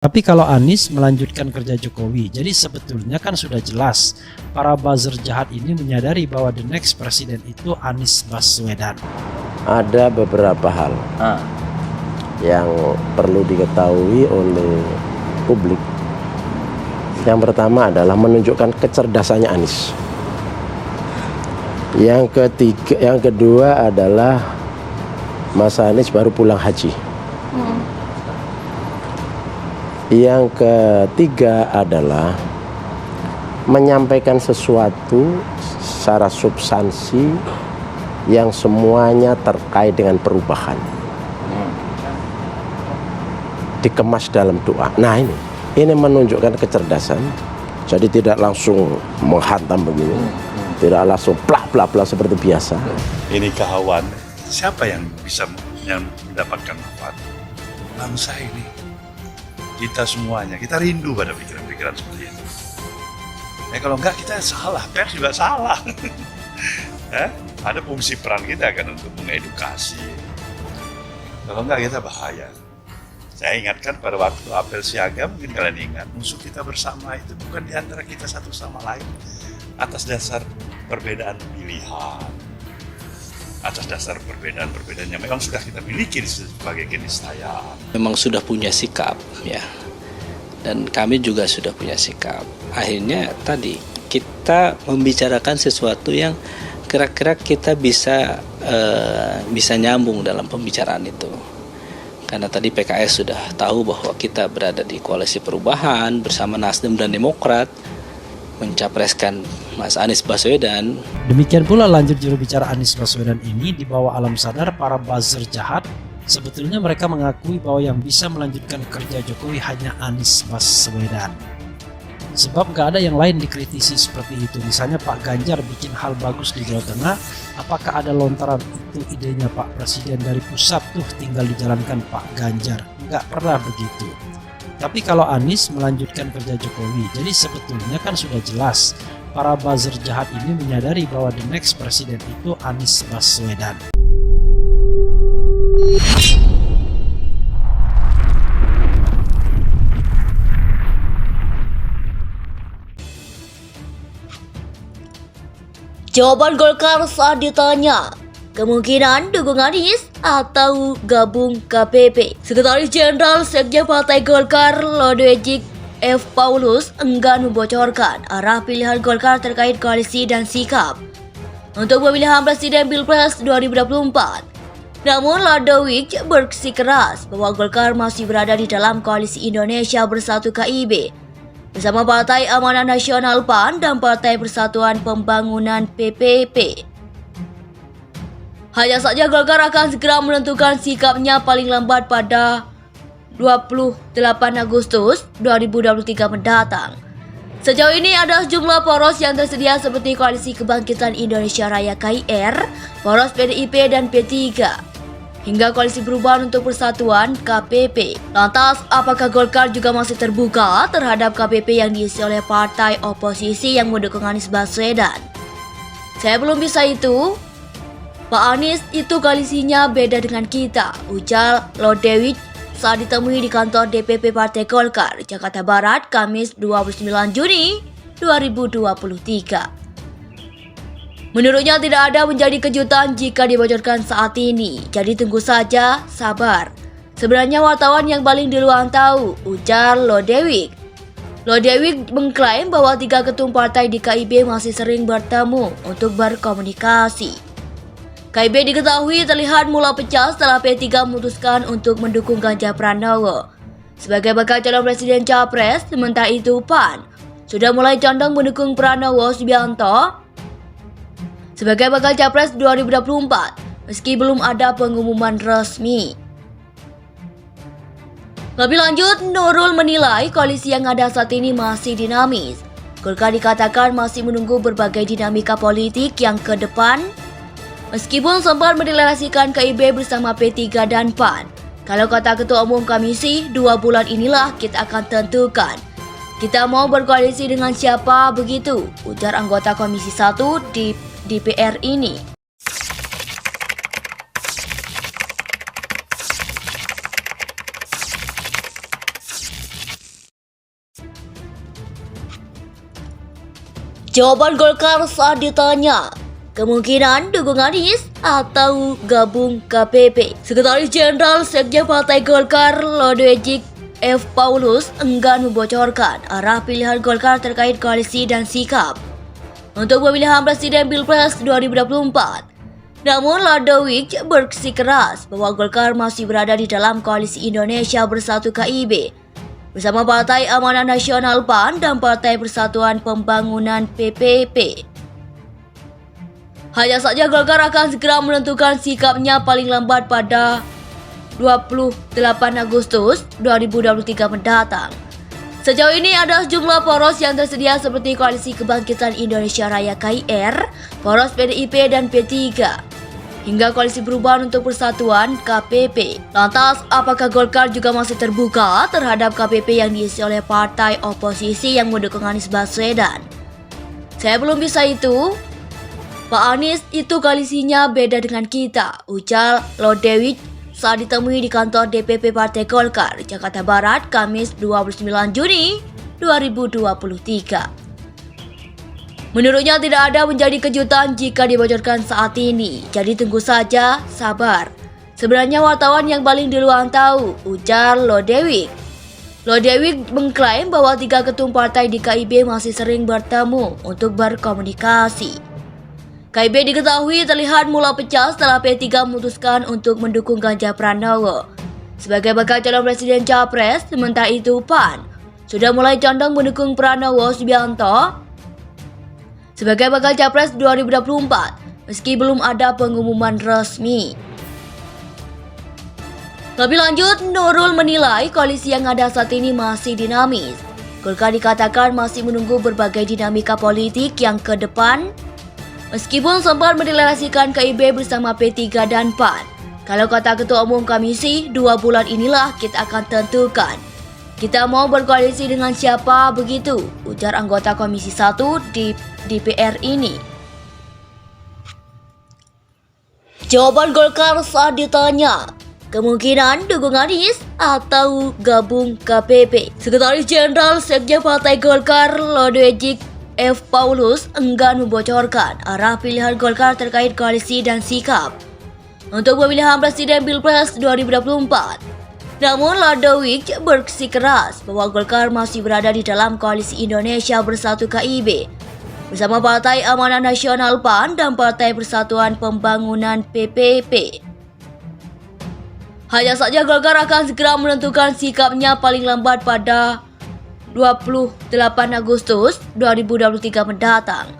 Tapi kalau Anies melanjutkan kerja Jokowi, jadi sebetulnya kan sudah jelas para buzzer jahat ini menyadari bahwa the next presiden itu Anies Baswedan. Ada beberapa hal yang perlu diketahui oleh publik. Yang pertama adalah menunjukkan kecerdasannya Anies. Yang kedua adalah Mas Anies baru pulang haji. Yang ketiga adalah menyampaikan sesuatu secara substansi yang semuanya terkait dengan perubahan. Dikemas dalam doa. Nah ini menunjukkan kecerdasan. Jadi tidak langsung menghantam begini, tidak langsung plak seperti biasa. Ini kawan, siapa yang bisa mendapatkan manfaat? Bangsa ini, kita semuanya, kita rindu pada pikiran-pikiran seperti itu. Kalau enggak kita salah, pers juga salah. Ada fungsi peran kita kan untuk mengedukasi. Kalau enggak kita bahaya. Saya ingatkan pada waktu apel siaga, mungkin kalian ingat, musuh kita bersama itu bukan di antara kita satu sama lain atas dasar perbedaan pilihan, atas dasar perbedaan-perbedaan yang memang sudah kita miliki sebagai keniscayaan. Memang sudah punya sikap ya, dan kami juga sudah punya sikap. Akhirnya tadi kita membicarakan sesuatu yang kira-kira kita bisa nyambung dalam pembicaraan itu. Karena tadi PKS sudah tahu bahwa kita berada di koalisi perubahan bersama Nasdem dan Demokrat mencapreskan Mas Anies Baswedan. Demikian pula lanjut juru bicara Anies Baswedan ini, di bawah alam sadar para buzzer jahat sebetulnya mereka mengakui bahwa yang bisa melanjutkan kerja Jokowi hanya Anies Baswedan. Sebab gak ada yang lain dikritisi seperti itu. Misalnya Pak Ganjar bikin hal bagus di Jawa Tengah, apakah ada lontaran itu idenya Pak Presiden dari pusat tuh tinggal dijalankan Pak Ganjar? Gak pernah begitu. Tapi kalau Anies melanjutkan kerja Jokowi, jadi sebetulnya kan sudah jelas para buzzer jahat ini menyadari bahwa the next presiden itu Anies Baswedan. Jawaban Golkar saat ditanya kemungkinan dukung Anies atau gabung KPP. Sekretaris Jenderal Sekjen Partai Golkar Lodewijk F. Paulus enggan membocorkan arah pilihan Golkar terkait koalisi dan sikap untuk pemilihan Presiden Pilpres 2024. Namun Lodewijk bersikeras bahwa Golkar masih berada di dalam koalisi Indonesia Bersatu KIB bersama Partai Amanat Nasional PAN dan Partai Persatuan Pembangunan PPP. Hanya saja Golkar akan segera menentukan sikapnya paling lambat pada 28 Agustus 2023 mendatang. Sejauh ini ada sejumlah poros yang tersedia seperti Koalisi Kebangkitan Indonesia Raya KIR, poros PDIP dan P3, hingga Koalisi Perubahan untuk Persatuan KPP. Lantas, apakah Golkar juga masih terbuka terhadap KPP yang diisi oleh partai oposisi yang mendukung Anies Baswedan? Saya belum bisa itu. Pak Anies itu koalisinya beda dengan kita, ujar Lodewijk saat ditemui di kantor DPP Partai Golkar, Jakarta Barat, Kamis 29 Juni 2023. Menurutnya tidak ada menjadi kejutan jika dibocorkan saat ini, jadi tunggu saja, sabar. Sebenarnya wartawan yang paling duluan tahu, ujar Lodewijk. Lodewijk mengklaim bahwa 3 ketum partai di KIB masih sering bertemu untuk berkomunikasi. KIB diketahui terlihat mula pecah setelah P3 memutuskan untuk mendukung Ganjar Pranowo sebagai bakal calon presiden capres, sementara itu PAN sudah mulai condong mendukung Pranowo Subianto sebagai bakal capres 2024 meski belum ada pengumuman resmi. Lebih lanjut, Nurul menilai koalisi yang ada saat ini masih dinamis. Golkar dikatakan masih menunggu berbagai dinamika politik yang ke depan meskipun sempat mendeklarasikan KIB bersama P3 dan PAN. Kalau kata Ketua Umum kami sih, 2 bulan inilah kita akan tentukan kita mau berkoalisi dengan siapa, begitu, ujar anggota Komisi 1 di DPR ini. Jawaban Golkar saat ditanya kemungkinan dukung Anies atau gabung KPP. Sekretaris Jenderal Sekjen Partai Golkar Lodewijk F. Paulus enggan membocorkan arah pilihan Golkar terkait koalisi dan sikap untuk pemilihan Presiden Pilpres 2024. Namun Lodewijk bersikeras bahwa Golkar masih berada di dalam koalisi Indonesia Bersatu KIB bersama Partai Amanat Nasional PAN dan Partai Persatuan Pembangunan PPP. Hanya saja Golkar akan segera menentukan sikapnya paling lambat pada 28 Agustus 2023 mendatang. Sejauh ini ada sejumlah poros yang tersedia seperti Koalisi Kebangkitan Indonesia Raya KIR, poros PDIP dan P3, hingga Koalisi Perubahan untuk Persatuan KPP. Lantas, apakah Golkar juga masih terbuka terhadap KPP yang diisi oleh partai oposisi yang mendukung Anies Baswedan? Saya belum bisa itu. Pak Anies itu koalisinya beda dengan kita, ujar Lodewijk saat ditemui di kantor DPP Partai Golkar, Jakarta Barat, Kamis 29 Juni 2023. Menurutnya tidak ada menjadi kejutan jika dibocorkan saat ini, jadi tunggu saja, sabar. Sebenarnya wartawan yang paling duluan tahu, ujar Lodewijk. Lodewijk mengklaim bahwa 3 ketum partai di KIB masih sering bertemu untuk berkomunikasi. KIB diketahui terlihat mula pecah setelah P3 memutuskan untuk mendukung Ganjar Pranowo sebagai bakal calon presiden capres, sementara itu PAN sudah mulai condong mendukung Pranowo Subianto sebagai bakal capres 2024 meski belum ada pengumuman resmi. Lebih lanjut, Nurul menilai koalisi yang ada saat ini masih dinamis. Golkar dikatakan masih menunggu berbagai dinamika politik yang ke depan. Meskipun sempat mendeklarasikan KIB bersama P3 dan PAN, kalau kata Ketua Umum kami sih, 2 bulan inilah kita akan tentukan. Kita mau berkoalisi dengan siapa begitu, ujar anggota Komisi 1 di DPR ini. Jawaban Golkar saat ditanya kemungkinan dukung Anies atau gabung KPP. Sekretaris Jenderal Sekjen Partai Golkar Lodewijk F. Paulus enggan membocorkan arah pilihan Golkar terkait koalisi dan sikap untuk pemilihan Presiden Pilpres 2024. Namun Lodewijk bersikeras bahwa Golkar masih berada di dalam koalisi Indonesia Bersatu KIB bersama Partai Amanat Nasional PAN dan Partai Persatuan Pembangunan PPP. Hanya saja Golkar akan segera menentukan sikapnya paling lambat pada 28 Agustus 2023 mendatang.